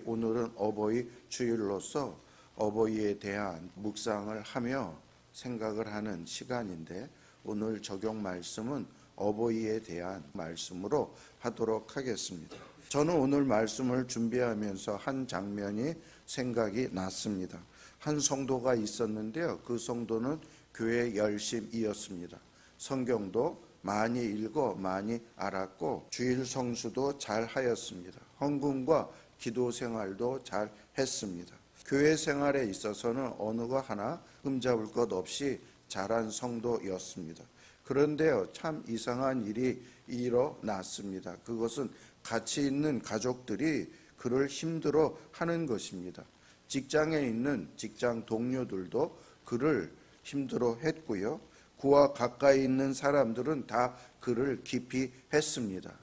오늘은 어버이 주일로서 어버이에 대한 묵상을 하며 생각을 하는 시간인데, 오늘 적용 말씀은 어버이에 대한 말씀으로 하도록 하겠습니다. 저는 오늘 말씀을 준비하면서 한 장면이 생각이 났습니다. 한 성도가 있었는데요, 그 성도는 교회 열심이었습니다. 성경도 많이 읽어 많이 알았고 주일 성수도 잘 하였습니다. 헌금과 기도 생활도 잘 했습니다. 교회 생활에 있어서는 어느 거 하나 흠잡을 것 없이 잘한 성도였습니다. 그런데요, 참 이상한 일이 일어났습니다. 그것은 같이 있는 가족들이 그를 힘들어 하는 것입니다. 직장에 있는 직장 동료들도 그를 힘들어 했고요, 그와 가까이 있는 사람들은 다 그를 기피했습니다.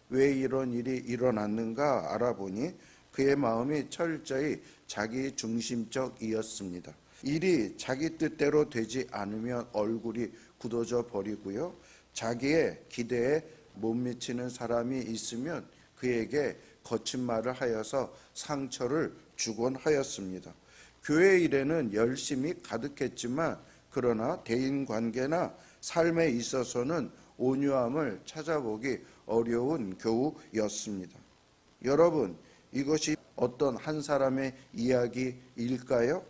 왜 이런 일이 일어났는가 알아보니 그의 마음이 철저히 자기 중심적이었습니다. 일이 자기 뜻대로 되지 않으면 얼굴이 굳어져 버리고요, 자기의 기대에 못 미치는 사람이 있으면 그에게 거친 말을 하여서 상처를 주곤 하였습니다. 교회 일에는 열심히 가득했지만 그러나 대인관계나 삶에 있어서는 온유함을 찾아보기 어려운 교우였습니다. 여러분, 이것이 어떤 한 사람의 이야기일까요?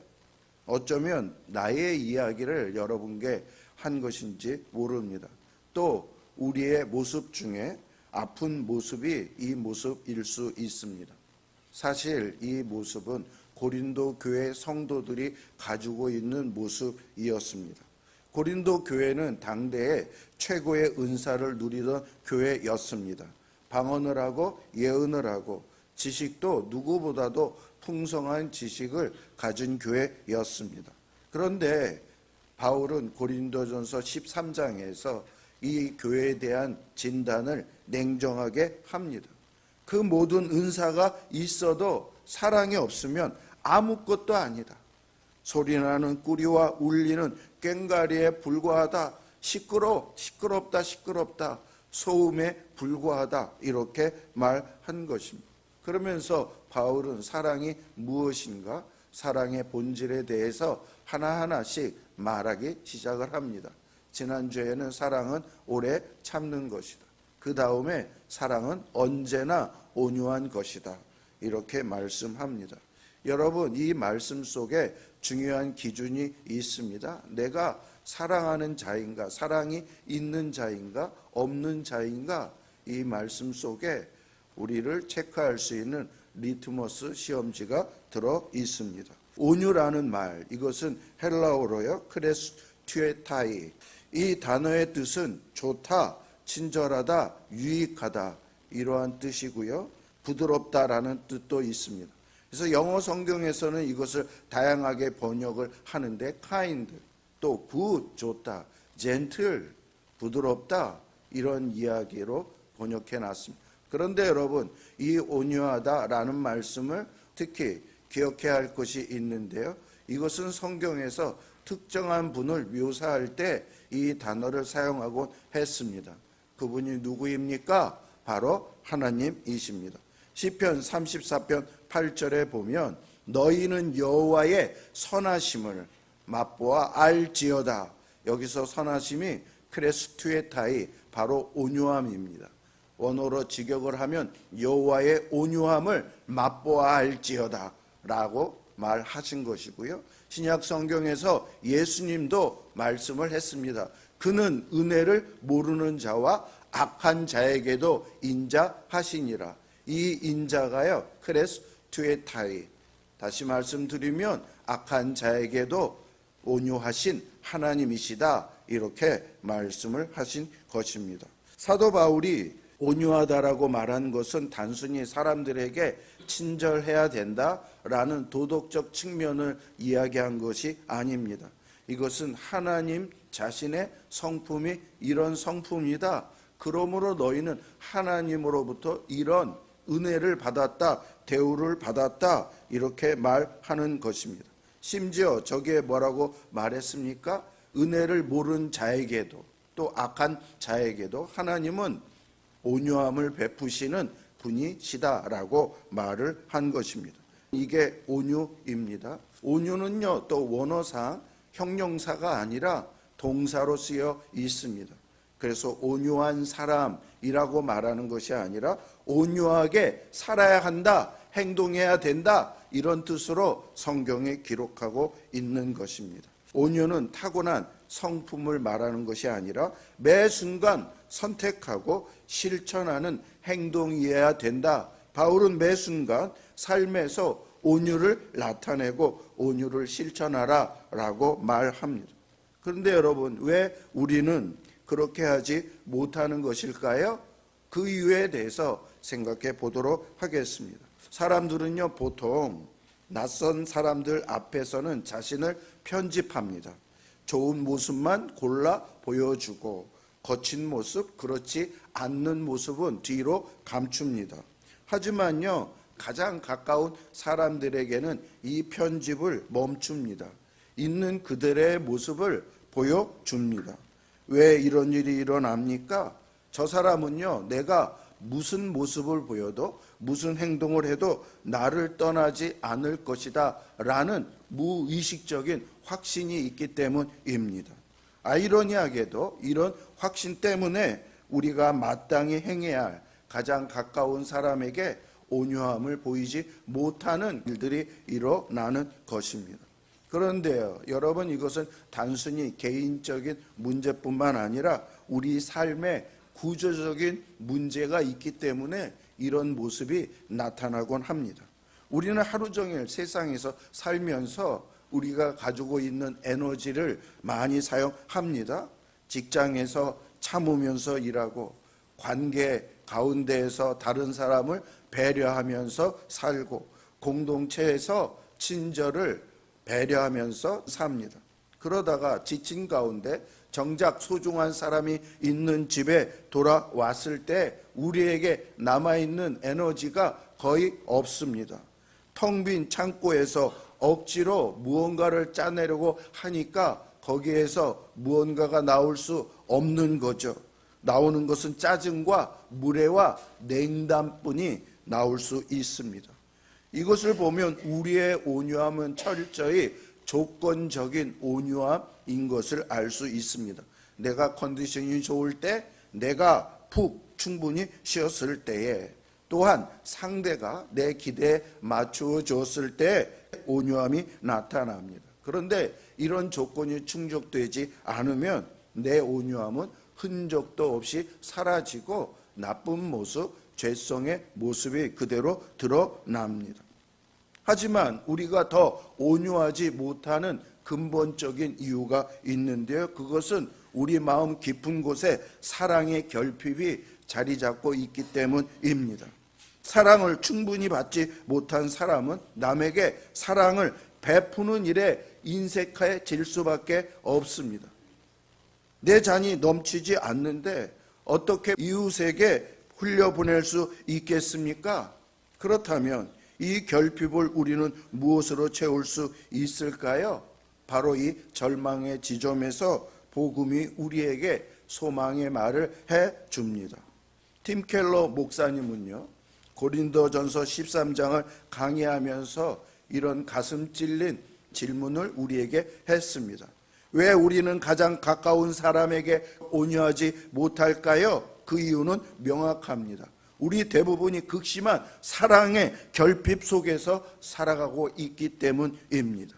어쩌면 나의 이야기를 여러분께 한 것인지 모릅니다. 또 우리의 모습 중에 아픈 모습이 이 모습일 수 있습니다. 사실 이 모습은 고린도 교회 성도들이 가지고 있는 모습이었습니다. 고린도 교회는 당대의 최고의 은사를 누리던 교회였습니다. 방언을 하고 예언을 하고 지식도 누구보다도 풍성한 지식을 가진 교회였습니다. 그런데 바울은 고린도전서 13장에서 이 교회에 대한 진단을 냉정하게 합니다. 그 모든 은사가 있어도 사랑이 없으면 아무것도 아니다. 소리나는 꾸리와 울리는 꽹과리에 불과하다. 시끄럽다. 소음에 불과하다. 이렇게 말한 것입니다. 그러면서 바울은 사랑이 무엇인가, 사랑의 본질에 대해서 하나하나씩 말하기 시작을 합니다. 지난주에는 사랑은 오래 참는 것이다. 그 다음에 사랑은 언제나 온유한 것이다. 이렇게 말씀합니다. 여러분, 이 말씀 속에 중요한 기준이 있습니다. 내가 사랑하는 자인가, 사랑이 있는 자인가, 없는 자인가, 이 말씀 속에 우리를 체크할 수 있는 리트머스 시험지가 들어 있습니다. 온유라는 말, 이것은 헬라어로요, 크레스튜에타이. 이 단어의 뜻은 좋다, 친절하다, 유익하다, 이러한 뜻이고요, 부드럽다라는 뜻도 있습니다. 그래서 영어 성경에서는 이것을 다양하게 번역을 하는데 kind, 또 good, 좋다, gentle, 부드럽다, 이런 이야기로 번역해 놨습니다. 그런데 여러분, 이 온유하다라는 말씀을 특히 기억해야 할 것이 있는데요, 이것은 성경에서 특정한 분을 묘사할 때 이 단어를 사용하곤 했습니다. 그분이 누구입니까? 바로 하나님이십니다. 시편 34편 8절에 보면 너희는 여호와의 선하심을 맛보아 알지어다. 여기서 선하심이 크레스투에타이, 바로 온유함입니다. 원어로 직역을 하면 여호와의 온유함을 맛보아 알지어다 라고 말하신 것이고요, 신약 성경에서 예수님도 말씀을 했습니다. 그는 은혜를 모르는 자와 악한 자에게도 인자하시니라. 이 인자가요, 크레스투에타이. 다시 말씀드리면 악한 자에게도 온유하신 하나님이시다, 이렇게 말씀을 하신 것입니다. 사도 바울이 온유하다라고 말한 것은 단순히 사람들에게 친절해야 된다라는 도덕적 측면을 이야기한 것이 아닙니다. 이것은 하나님 자신의 성품이 이런 성품이다. 그러므로 너희는 하나님으로부터 이런 은혜를 받았다, 대우를 받았다, 이렇게 말하는 것입니다. 심지어 저기에 뭐라고 말했습니까? 은혜를 모르는 자에게도, 또 악한 자에게도 하나님은 온유함을 베푸시는 분이시다라고 말을 한 것입니다. 이게 온유입니다. 온유는요, 또 원어상 형용사가 아니라 동사로 쓰여 있습니다. 그래서 온유한 사람이라고 말하는 것이 아니라 온유하게 살아야 한다, 행동해야 된다, 이런 뜻으로 성경에 기록하고 있는 것입니다. 온유는 타고난 성품을 말하는 것이 아니라 매 순간 선택하고 실천하는 행동이어야 된다. 바울은 매 순간 삶에서 온유를 나타내고 온유를 실천하라 라고 말합니다. 그런데 여러분, 왜 우리는 그렇게 하지 못하는 것일까요? 그 이유에 대해서 생각해 보도록 하겠습니다. 사람들은요, 보통 낯선 사람들 앞에서는 자신을 편집합니다. 좋은 모습만 골라 보여주고 거친 모습, 그렇지 않는 모습은 뒤로 감춥니다. 하지만요, 가장 가까운 사람들에게는 이 편집을 멈춥니다. 있는 그들의 모습을 보여줍니다. 왜 이런 일이 일어납니까? 저 사람은요, 내가 무슨 모습을 보여도 무슨 행동을 해도 나를 떠나지 않을 것이다 라는 무의식적인 확신이 있기 때문입니다. 아이러니하게도 이런 확신 때문에 우리가 마땅히 행해야 할 가장 가까운 사람에게 온유함을 보이지 못하는 일들이 일어나는 것입니다. 그런데요, 여러분, 이것은 단순히 개인적인 문제뿐만 아니라 우리 삶에 구조적인 문제가 있기 때문에 이런 모습이 나타나곤 합니다. 우리는 하루 종일 세상에서 살면서 우리가 가지고 있는 에너지를 많이 사용합니다. 직장에서 참으면서 일하고, 관계 가운데에서 다른 사람을 배려하면서 살고, 공동체에서 친절을 배려하면서 삽니다. 그러다가 지친 가운데 정작 소중한 사람이 있는 집에 돌아왔을 때 우리에게 남아있는 에너지가 거의 없습니다. 텅 빈 창고에서 억지로 무언가를 짜내려고 하니까 거기에서 무언가가 나올 수 없는 거죠. 나오는 것은 짜증과 무례와 냉담뿐이 나올 수 있습니다. 이것을 보면 우리의 온유함은 철저히 조건적인 온유함인 것을 알 수 있습니다. 내가 컨디션이 좋을 때, 내가 푹 충분히 쉬었을 때에, 또한 상대가 내 기대에 맞추어 줬을 때 온유함이 나타납니다. 그런데 이런 조건이 충족되지 않으면 내 온유함은 흔적도 없이 사라지고 나쁜 모습, 죄성의 모습이 그대로 드러납니다. 하지만 우리가 더 온유하지 못하는 근본적인 이유가 있는데요. 그것은 우리 마음 깊은 곳에 사랑의 결핍이 자리 잡고 있기 때문입니다. 사랑을 충분히 받지 못한 사람은 남에게 사랑을 베푸는 일에 인색해질 수밖에 없습니다. 내 잔이 넘치지 않는데 어떻게 이웃에게 흘려보낼 수 있겠습니까? 그렇다면 이 결핍을 우리는 무엇으로 채울 수 있을까요? 바로 이 절망의 지점에서 복음이 우리에게 소망의 말을 해줍니다. 팀 켈러 목사님은요, 고린도전서 13장을 강의하면서 이런 가슴 찔린 질문을 우리에게 했습니다. 왜 우리는 가장 가까운 사람에게 온유하지 못할까요? 그 이유는 명확합니다. 우리 대부분이 극심한 사랑의 결핍 속에서 살아가고 있기 때문입니다.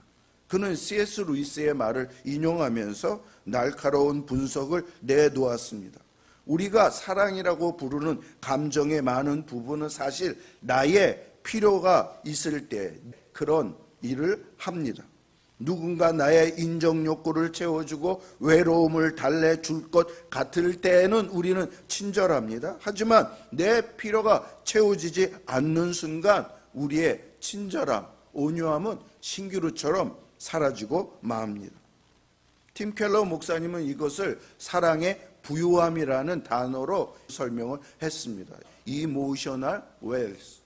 그는 C.S. 루이스의 말을 인용하면서 날카로운 분석을 내놓았습니다. 우리가 사랑이라고 부르는 감정의 많은 부분은 사실 나의 필요가 있을 때 그런 일을 합니다. 누군가 나의 인정 욕구를 채워주고 외로움을 달래줄 것 같을 때에는 우리는 친절합니다. 하지만 내 필요가 채워지지 않는 순간 우리의 친절함, 온유함은 신기루처럼 사라지고 맙니다. 팀 켈러 목사님은 이것을 사랑의 부유함이라는 단어로 설명을 했습니다. Emotional wealth,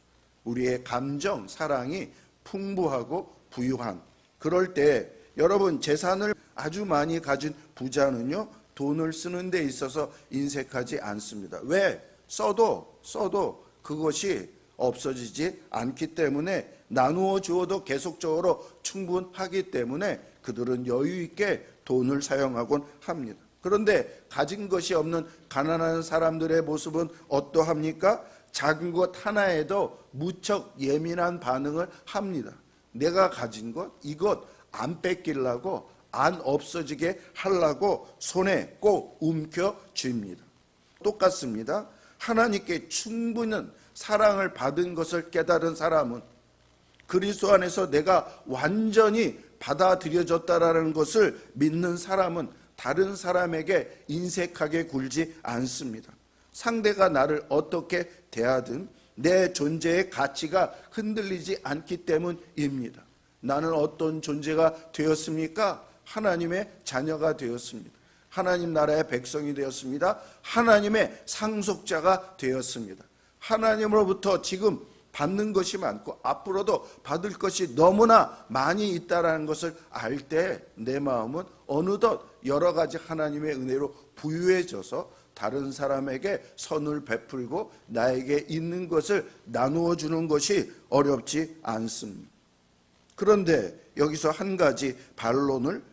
우리의 감정, 사랑이 풍부하고 부유한, 그럴 때 여러분, 재산을 아주 많이 가진 부자는요, 돈을 쓰는 데 있어서 인색하지 않습니다. 왜? 써도 그것이 없어지지 않기 때문에 나누어 주어도 계속적으로 충분하기 때문에 그들은 여유 있게 돈을 사용하곤 합니다. 그런데 가진 것이 없는 가난한 사람들의 모습은 어떠합니까? 작은 것 하나에도 무척 예민한 반응을 합니다. 내가 가진 것, 이것 안 뺏기려고, 안 없어지게 하려고 손에 꼭 움켜쥡니다. 똑같습니다. 하나님께 충분한 사랑을 받은 것을 깨달은 사람은, 그리스도 안에서 내가 완전히 받아들여졌다라는 것을 믿는 사람은 다른 사람에게 인색하게 굴지 않습니다. 상대가 나를 어떻게 대하든 내 존재의 가치가 흔들리지 않기 때문입니다. 나는 어떤 존재가 되었습니까? 하나님의 자녀가 되었습니다. 하나님 나라의 백성이 되었습니다. 하나님의 상속자가 되었습니다. 하나님으로부터 지금 받는 것이 많고 앞으로도 받을 것이 너무나 많이 있다는 것을 알 때 내 마음은 어느덧 여러 가지 하나님의 은혜로 부유해져서 다른 사람에게 선을 베풀고 나에게 있는 것을 나누어 주는 것이 어렵지 않습니다. 그런데 여기서 한 가지 반론을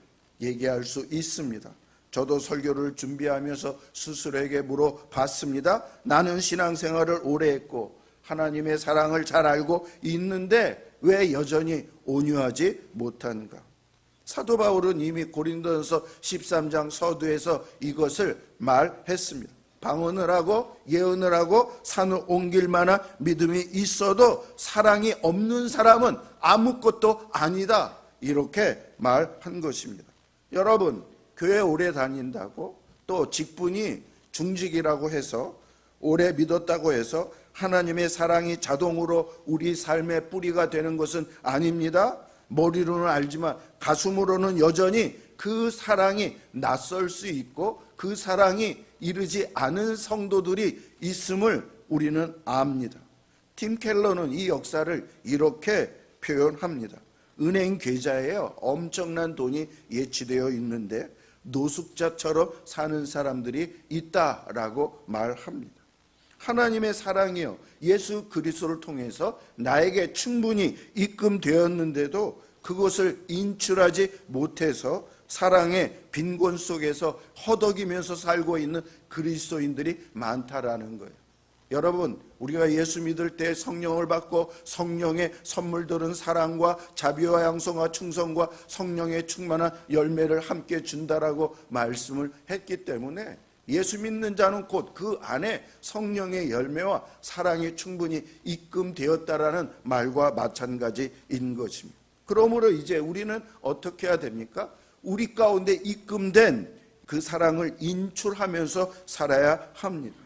얘기할 수 있습니다. 저도 설교를 준비하면서 스스로에게 물어봤습니다. 나는 신앙생활을 오래 했고 하나님의 사랑을 잘 알고 있는데 왜 여전히 온유하지 못한가? 사도 바울은 이미 고린도전서 13장 서두에서 이것을 말했습니다. 방언을 하고 예언을 하고 산을 옮길 만한 믿음이 있어도 사랑이 없는 사람은 아무것도 아니다, 이렇게 말한 것입니다. 여러분, 교회 오래 다닌다고 또 직분이 중직이라고 해서 오래 믿었다고 해서 하나님의 사랑이 자동으로 우리 삶의 뿌리가 되는 것은 아닙니다. 머리로는 알지만 가슴으로는 여전히 그 사랑이 낯설 수 있고 그 사랑이 이르지 않은 성도들이 있음을 우리는 압니다. 팀 켈러는 이 역사를 이렇게 표현합니다. 은행 계좌에요, 엄청난 돈이 예치되어 있는데 노숙자처럼 사는 사람들이 있다라고 말합니다. 하나님의 사랑이요, 예수 그리스도를 통해서 나에게 충분히 입금되었는데도 그것을 인출하지 못해서 사랑의 빈곤 속에서 허덕이면서 살고 있는 그리스도인들이 많다라는 거예요. 여러분, 우리가 예수 믿을 때 성령을 받고 성령의 선물들은 사랑과 자비와 양성과 충성과 성령의 충만한 열매를 함께 준다라고 말씀을 했기 때문에 예수 믿는 자는 곧 그 안에 성령의 열매와 사랑이 충분히 입금되었다라는 말과 마찬가지인 것입니다. 그러므로 이제 우리는 어떻게 해야 됩니까? 우리 가운데 입금된 그 사랑을 인출하면서 살아야 합니다.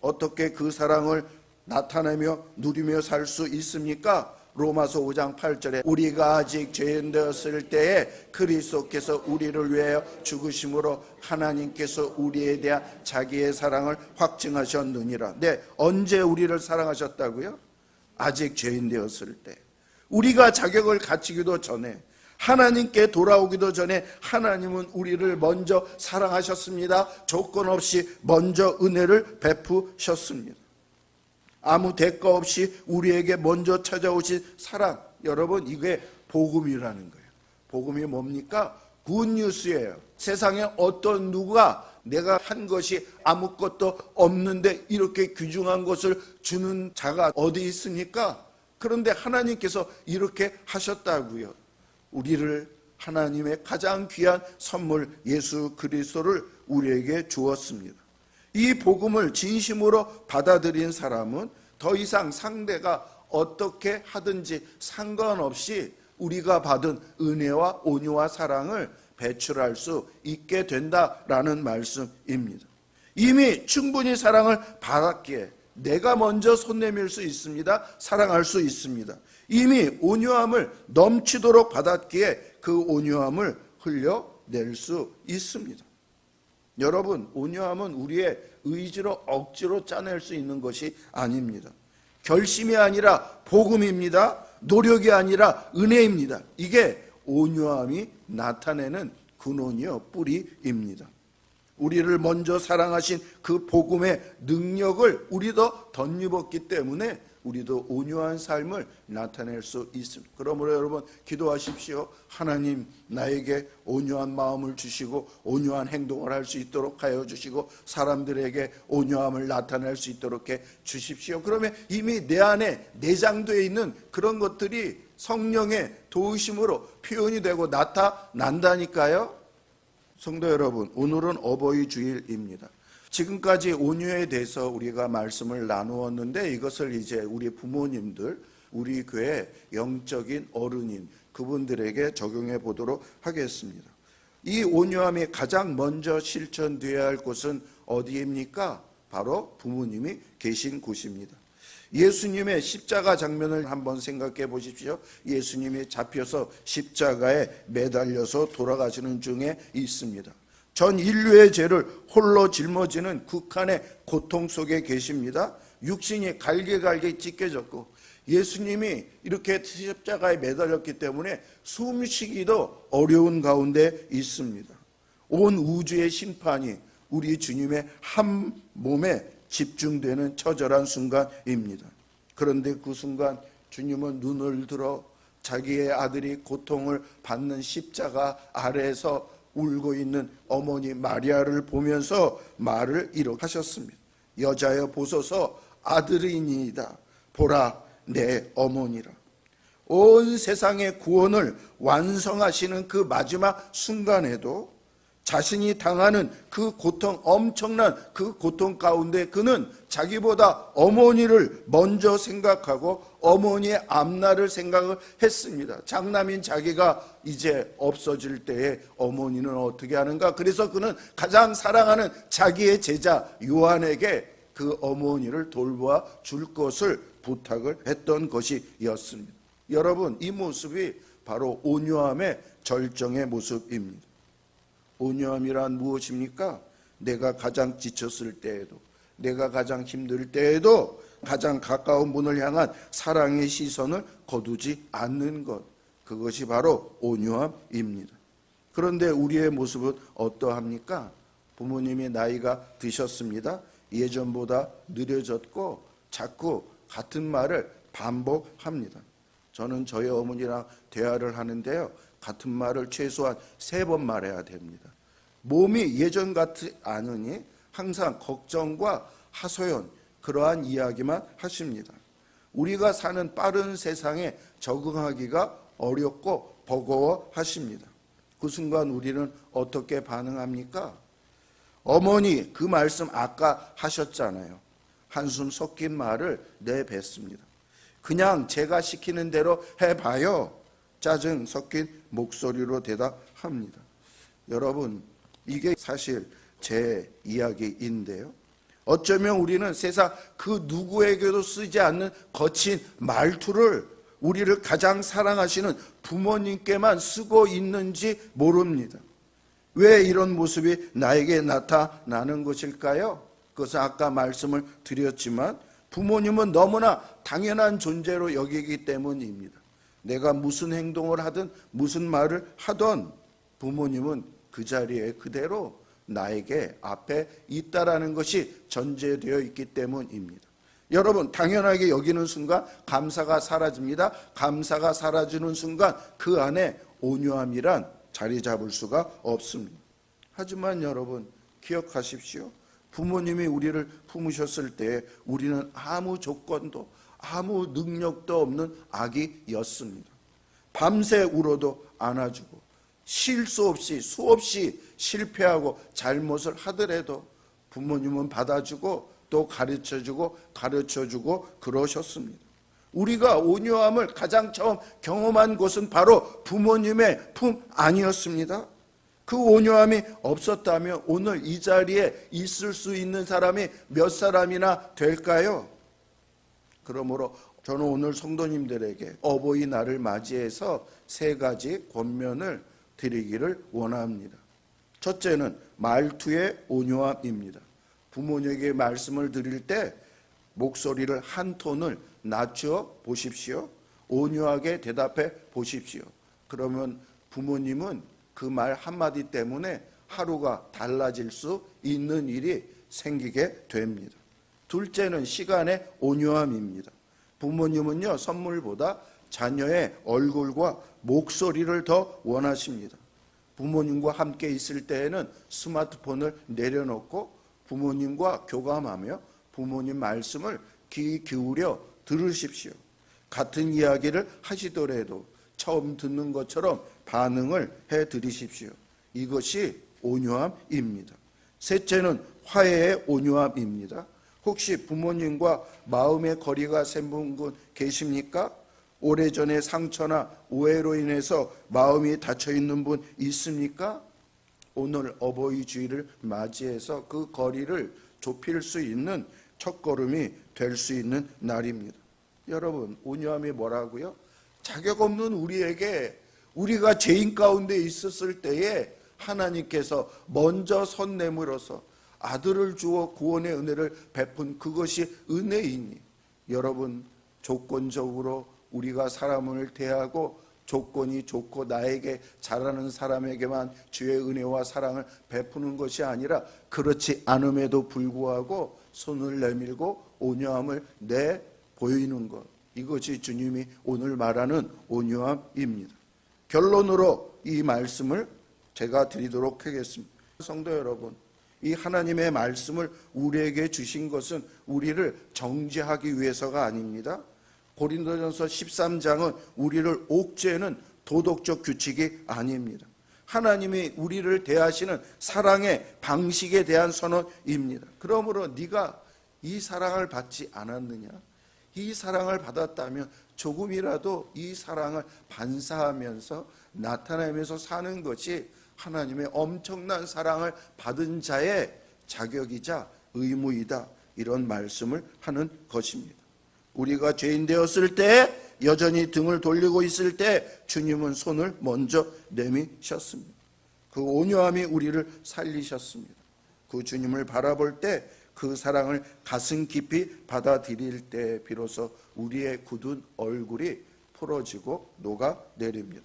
어떻게 그 사랑을 나타내며 누리며 살 수 있습니까? 로마서 5장 8절에 우리가 아직 죄인 되었을 때에 그리스도께서 우리를 위하여 죽으심으로 하나님께서 우리에 대한 자기의 사랑을 확증하셨느니라. 네, 언제 우리를 사랑하셨다고요? 아직 죄인 되었을 때. 우리가 자격을 갖추기도 전에, 하나님께 돌아오기도 전에 하나님은 우리를 먼저 사랑하셨습니다. 조건 없이 먼저 은혜를 베푸셨습니다. 아무 대가 없이 우리에게 먼저 찾아오신 사랑, 여러분, 이게 복음이라는 거예요. 복음이 뭡니까? 굿뉴스예요. 세상에 어떤 누가 내가 한 것이 아무것도 없는데 이렇게 귀중한 것을 주는 자가 어디 있습니까? 그런데 하나님께서 이렇게 하셨다고요. 우리를 하나님의 가장 귀한 선물 예수 그리스도를 우리에게 주었습니다. 이 복음을 진심으로 받아들인 사람은 더 이상 상대가 어떻게 하든지 상관없이 우리가 받은 은혜와 온유와 사랑을 배출할 수 있게 된다라는 말씀입니다. 이미 충분히 사랑을 받았기에 내가 먼저 손 내밀 수 있습니다. 사랑할 수 있습니다. 이미 온유함을 넘치도록 받았기에 그 온유함을 흘려낼 수 있습니다. 여러분, 온유함은 우리의 의지로 억지로 짜낼 수 있는 것이 아닙니다. 결심이 아니라 복음입니다. 노력이 아니라 은혜입니다. 이게 온유함이 나타내는 근원이요, 뿌리입니다. 우리를 먼저 사랑하신 그 복음의 능력을 우리도 덧입었기 때문에 우리도 온유한 삶을 나타낼 수 있습니다. 그러므로 여러분 기도하십시오. 하나님 나에게 온유한 마음을 주시고 온유한 행동을 할 수 있도록 하여 주시고 사람들에게 온유함을 나타낼 수 있도록 해 주십시오. 그러면 이미 내 안에 내장되어 있는 그런 것들이 성령의 도우심으로 표현이 되고 나타난다니까요. 성도 여러분, 오늘은 어버이 주일입니다. 지금까지 온유에 대해서 우리가 말씀을 나누었는데 이것을 이제 우리 부모님들, 우리 교회 영적인 어른인 그분들에게 적용해 보도록 하겠습니다. 이 온유함이 가장 먼저 실천되어야 할 곳은 어디입니까? 바로 부모님이 계신 곳입니다. 예수님의 십자가 장면을 한번 생각해 보십시오. 예수님이 잡혀서 십자가에 매달려서 돌아가시는 중에 있습니다. 전 인류의 죄를 홀로 짊어지는 극한의 고통 속에 계십니다. 육신이 갈게갈게 찢겨졌고 예수님이 이렇게 십자가에 매달렸기 때문에 숨쉬기도 어려운 가운데 있습니다. 온 우주의 심판이 우리 주님의 한 몸에 집중되는 처절한 순간입니다. 그런데 그 순간 주님은 눈을 들어 자기의 아들이 고통을 받는 십자가 아래에서 울고 있는 어머니 마리아를 보면서 말을 이렇게 하셨습니다. 여자여 보소서 아들이니이다. 보라 내 어머니라. 온 세상의 구원을 완성하시는 그 마지막 순간에도 자신이 당하는 그 고통, 엄청난 그 고통 가운데 그는 자기보다 어머니를 먼저 생각하고 어머니의 앞날을 생각을 했습니다. 장남인 자기가 이제 없어질 때에 어머니는 어떻게 하는가? 그래서 그는 가장 사랑하는 자기의 제자 요한에게 그 어머니를 돌보아 줄 것을 부탁을 했던 것이었습니다. 여러분, 이 모습이 바로 온유함의 절정의 모습입니다. 온유함이란 무엇입니까? 내가 가장 지쳤을 때에도, 내가 가장 힘들 때에도 가장 가까운 분을 향한 사랑의 시선을 거두지 않는 것, 그것이 바로 온유함입니다. 그런데 우리의 모습은 어떠합니까? 부모님이 나이가 드셨습니다. 예전보다 느려졌고 자꾸 같은 말을 반복합니다. 저는 저희 어머니랑 대화를 하는데요, 같은 말을 최소한 3번 말해야 됩니다. 몸이 예전 같지 않으니 항상 걱정과 하소연, 그러한 이야기만 하십니다. 우리가 사는 빠른 세상에 적응하기가 어렵고 버거워하십니다. 그 순간 우리는 어떻게 반응합니까? 어머니 그 말씀 아까 하셨잖아요. 한숨 섞인 말을 내뱉습니다. 그냥 제가 시키는 대로 해봐요. 짜증 섞인 목소리로 대답합니다. 여러분, 이게 사실 제 이야기인데요. 어쩌면 우리는 세상 그 누구에게도 쓰지 않는 거친 말투를 우리를 가장 사랑하시는 부모님께만 쓰고 있는지 모릅니다. 왜 이런 모습이 나에게 나타나는 것일까요? 그것은 아까 말씀을 드렸지만 부모님은 너무나 당연한 존재로 여기기 때문입니다. 내가 무슨 행동을 하든 무슨 말을 하든 부모님은 그 자리에 그대로 나에게 앞에 있다라는 것이 전제되어 있기 때문입니다. 여러분, 당연하게 여기는 순간 감사가 사라집니다. 감사가 사라지는 순간 그 안에 온유함이란 자리 잡을 수가 없습니다. 하지만 여러분, 기억하십시오. 부모님이 우리를 품으셨을 때 우리는 아무 조건도 아무 능력도 없는 아기였습니다. 밤새 울어도 안아주고 실수 없이 수없이 실패하고 잘못을 하더라도 부모님은 받아주고 또 가르쳐주고 그러셨습니다. 우리가 온유함을 가장 처음 경험한 곳은 바로 부모님의 품 아니었습니다. 그 온유함이 없었다면 오늘 이 자리에 있을 수 있는 사람이 몇 사람이나 될까요? 그러므로 저는 오늘 성도님들에게 어버이날을 맞이해서 3가지 권면을 드리기를 원합니다. 첫째는 말투의 온유함입니다. 부모님에게 말씀을 드릴 때 목소리를 한 톤을 낮춰 보십시오. 온유하게 대답해 보십시오. 그러면 부모님은 그 말 한마디 때문에 하루가 달라질 수 있는 일이 생기게 됩니다. 둘째는 시간의 온유함입니다. 부모님은요, 선물보다 자녀의 얼굴과 목소리를 더 원하십니다. 부모님과 함께 있을 때에는 스마트폰을 내려놓고 부모님과 교감하며 부모님 말씀을 귀 기울여 들으십시오. 같은 이야기를 하시더라도 처음 듣는 것처럼 반응을 해드리십시오. 이것이 온유함입니다. 셋째는 화해의 온유함입니다. 혹시 부모님과 마음의 거리가 생긴 분 계십니까? 오래전의 상처나 오해로 인해서 마음이 닫혀있는 분 있습니까? 오늘 어버이 주일을 맞이해서 그 거리를 좁힐 수 있는 첫걸음이 될 수 있는 날입니다. 여러분, 온유함이 뭐라고요? 자격 없는 우리에게 우리가 죄인 가운데 있었을 때에 하나님께서 먼저 손 내밀어서 아들을 주어 구원의 은혜를 베푼 그것이 은혜이니, 여러분, 조건적으로 우리가 사람을 대하고 조건이 좋고 나에게 잘하는 사람에게만 주의 은혜와 사랑을 베푸는 것이 아니라 그렇지 않음에도 불구하고 손을 내밀고 온유함을 보이는 것, 이것이 주님이 오늘 말하는 온유함입니다. 결론으로 이 말씀을 제가 드리도록 하겠습니다. 성도 여러분, 이 하나님의 말씀을 우리에게 주신 것은 우리를 정죄하기 위해서가 아닙니다. 고린도전서 13장은 우리를 옥죄는 도덕적 규칙이 아닙니다. 하나님이 우리를 대하시는 사랑의 방식에 대한 선언입니다. 그러므로 네가 이 사랑을 받지 않았느냐? 이 사랑을 받았다면 조금이라도 이 사랑을 반사하면서 나타내면서 사는 것이 하나님의 엄청난 사랑을 받은 자의 자격이자 의무이다, 이런 말씀을 하는 것입니다. 우리가 죄인 되었을 때, 여전히 등을 돌리고 있을 때 주님은 손을 먼저 내미셨습니다. 그 온유함이 우리를 살리셨습니다. 그 주님을 바라볼 때, 그 사랑을 가슴 깊이 받아들일 때 비로소 우리의 굳은 얼굴이 풀어지고 녹아내립니다.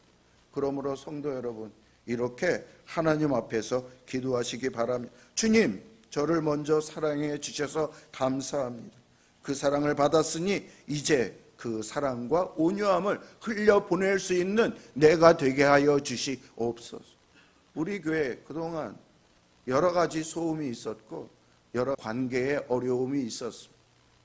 그러므로 성도 여러분, 이렇게 하나님 앞에서 기도하시기 바랍니다. 주님, 저를 먼저 사랑해 주셔서 감사합니다. 그 사랑을 받았으니 이제 그 사랑과 온유함을 흘려보낼 수 있는 내가 되게 하여 주시옵소서. 우리 교회 그동안 여러 가지 소음이 있었고 여러 관계에 어려움이 있었습니다.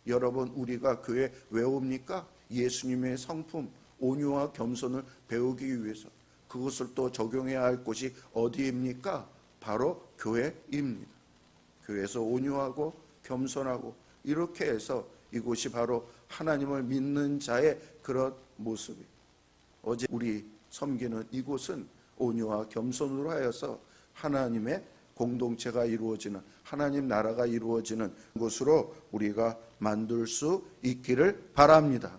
여러분, 우리가 교회 왜 옵니까? 예수님의 성품 온유와 겸손을 배우기 위해서. 그것을 또 적용해야 할 곳이 어디입니까? 바로 교회입니다. 교회에서 온유하고 겸손하고 이렇게 해서 이곳이 바로 하나님을 믿는 자의 그런 모습이에요. 어제 우리 섬기는 이곳은 온유와 겸손으로 하여서 하나님의 공동체가 이루어지는, 하나님 나라가 이루어지는 곳으로 우리가 만들 수 있기를 바랍니다.